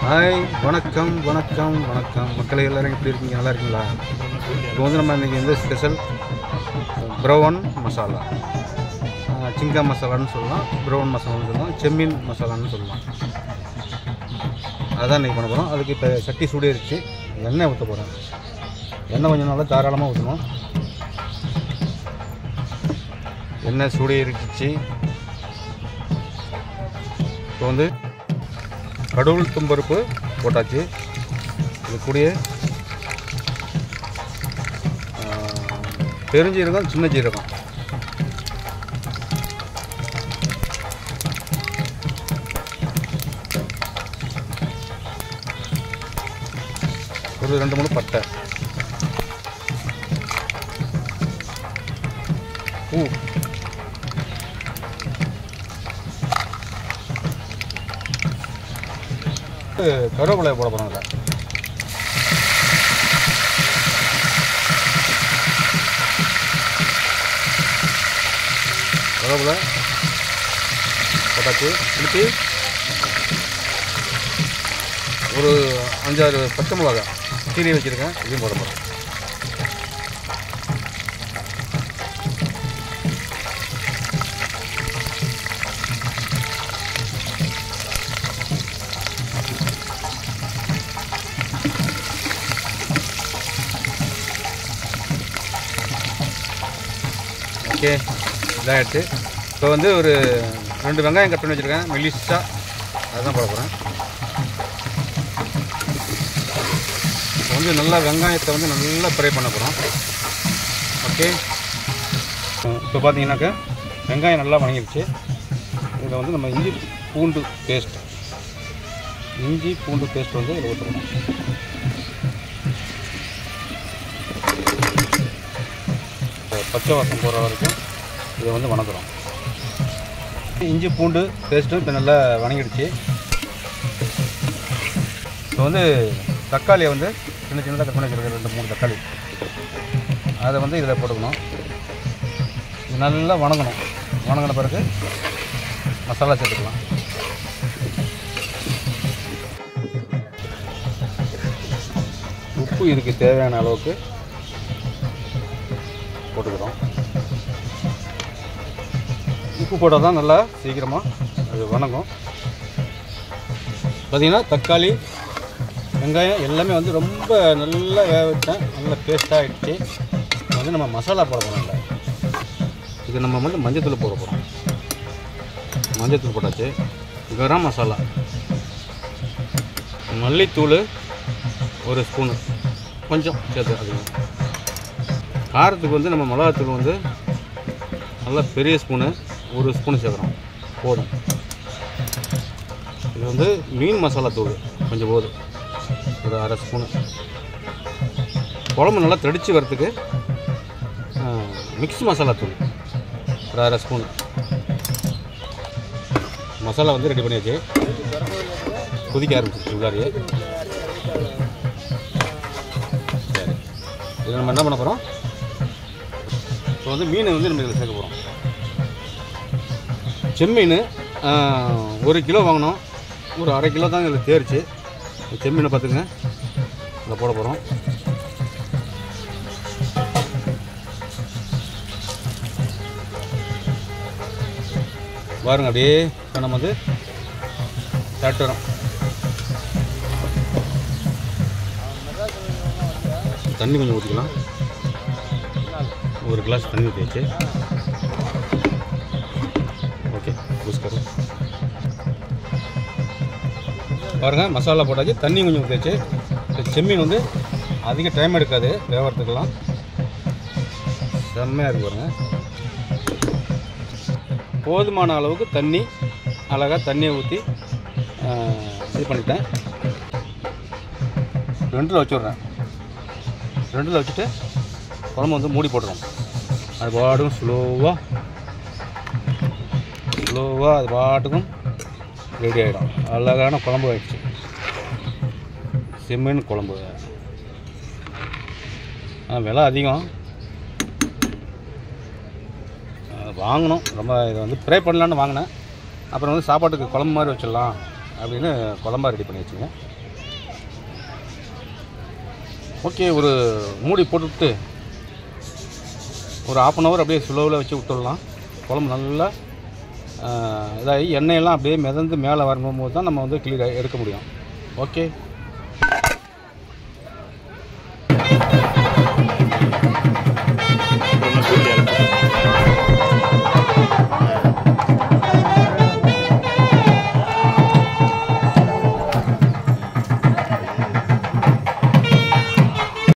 Hi, வணக்கம் வணக்கம் வணக்கம் மக்களே, எல்லோரும் எப்படி இருக்கீங்க? நல்லா இருக்கீங்களா? இப்போ வந்து நம்ம இன்றைக்கி வந்து ஸ்பெஷல் ப்ரௌன் மசாலா, சிங்கா மசாலான்னு சொல்லலாம், ப்ரௌன் மசாலான்னு சொல்லலாம், செம்மீன் மசாலான்னு சொல்லலாம். அதான் இன்றைக்கி பண்ண போகிறோம். அதுக்கு இப்போ சட்டி சூடேறிச்சு, எண்ணெய் ஊற்ற போகிறேன். எண்ணெய் கொஞ்சம் நல்லா தாராளமாக ஊற்றணும். எண்ணெய் சூடேறிச்சு. இப்போ வந்து கடவுள் தும்பருப்பு போட்டாச்சு. இது கூடிய பெருஞ்சீரகம், சின்ன ஜீரகம், ஒரு 2-3 பட்டை, பூ, கருவேப்பிலை போட போகிறோம். அதில் கருவேப்பிலை போட்டாச்சு. திருப்பி ஒரு 5-6 பச்சை மிளகாய் கீரை வச்சுருக்கேன், இதையும் போட போகிறோம். ஓகே, இதாகிடுச்சு. இப்போ வந்து ஒரு 2 வெங்காயம் கட் பண்ணி வச்சுருக்கேன், மெலிசா, அதுதான் போட போகிறேன். இப்போ வந்து நல்லா வெங்காயத்தை வந்து நல்லா ஃப்ரை பண்ண போகிறோம். ஓகே, இப்போ பார்த்தீங்கன்னாக்கா வெங்காயம் நல்லா வணங்கிடுச்சு. இதில் வந்து நம்ம இஞ்சி பூண்டு பேஸ்ட் வந்து இதில் ஊற்றணும். பச்சை வாசம் போகிற வரைக்கும் இதை வந்து வணக்குறோம். இஞ்சி பூண்டு பேஸ்ட்டும் இப்போ நல்லா வணங்கிடுச்சு. இப்போ வந்து தக்காளியை வந்து சின்ன சின்னதாக கட் பண்ணி வச்சுருக்கேன், 2-3 தக்காளி, அதை வந்து இதில் போட்டுக்கணும். இது நல்லா வணங்கணும். வணங்கின பிறகு மசாலா சேர்த்துக்கலாம். உப்பு இதுக்கு தேவையான அளவுக்கு போட்டுக்கிறோம். உப்பு போட்டால் தான் நல்லா சீக்கிரமாக அது வணங்கும். பார்த்திங்கன்னா தக்காளி, வெங்காயம் எல்லாமே வந்து ரொம்ப நல்லா வேக வச்சேன், நல்லா பேஸ்ட்டாக ஆகிடுச்சு. வந்து நம்ம மசாலா போட போகிறோம். இல்லை, இது நம்ம வந்து மஞ்சத்தூள் போட போகிறோம். மஞ்சத்தூள் போட்டாச்சு. கரம் மசாலா, மல்லித்தூள் 1 ஸ்பூனு, கொஞ்சம் சேர்த்து. அது காரத்துக்கு வந்து நம்ம மிளகாத்தூள் வந்து நல்லா பெரிய ஸ்பூனு, 1 ஸ்பூனு சேர்க்குறோம், போதும். இது வந்து மீன் மசாலா தூள் கொஞ்சம் போதும், ஒரு 1/2 ஸ்பூனு. குழம்பு நல்லா தடித்து வரத்துக்கு மிக்ஸ் மசாலா தூள் ஒரு 1/2 ஸ்பூனு. மசாலா வந்து ரெடி பண்ணியாச்சு. கொதிக்க ஆரம்பிச்சிச்சு உள்ளாரியே. சரி, இதில் நம்ம என்ன பண்ண போகிறோம்? இப்போ வந்து மீனை வந்து நம்ம இதில் சேர்க்க போகிறோம். செம்மீன் 1 கிலோ வாங்கினோம், ஒரு 1/2 கிலோ தான் இதில் தேர்ச்சி. செம்மீனை பார்த்துங்க, இதில் போட போகிறோம். பாருங்க, அப்படியே இப்போ நம்ம வந்து தட்டுறோம். தண்ணி கொஞ்சம் ஊற்றிக்கலாம். 1 கிளாஸ் தண்ணி ஊற்றியாச்சு. ஓகே, பூஸ்கர் பாருங்கள், மசாலா போட்டாச்சு, தண்ணி கொஞ்சம் ஊற்றியாச்சு. செம்மீன் வந்து அதிக டைம் எடுக்காது வேகிறதுக்கெல்லாம், செம்மையாக இருக்கு பாருங்கள். போதுமான அளவுக்கு தண்ணி, அழகாக தண்ணியை ஊற்றி இது பண்ணிட்டேன். 2ல் வச்சுட்றேன். 2ல் வச்சுட்டு குழம்பு வந்து மூடி போட்டுருவோம். அது பாட்டுக்கும் ஸ்லோவாக அது பாட்டுக்கும் ரெடி ஆகிடும். அழகான குழம்பு ஆகிடுச்சு, செம்மீன் குழம்பு. விலை அதிகம், வாங்கினோம். ரொம்ப இதை வந்து ஃப்ரை பண்ணலான்னு வாங்கினேன். அப்புறம் வந்து சாப்பாட்டுக்கு குழம்பு மாதிரி வச்சிடலாம் அப்படின்னு குழம்பா ரெடி பண்ணி வச்சுங்க. ஓகே, ஒரு மூடி போட்டுவிட்டு ஒரு 1/2 hour அப்படியே ஸ்லோவில் வச்சு விட்டுடலாம். குழம்பு நல்லா இதாகி எண்ணெயெல்லாம் அப்படியே மிதந்து மேலே வரும்போது தான் நம்ம வந்து எடுக்க முடியும். ஓகே.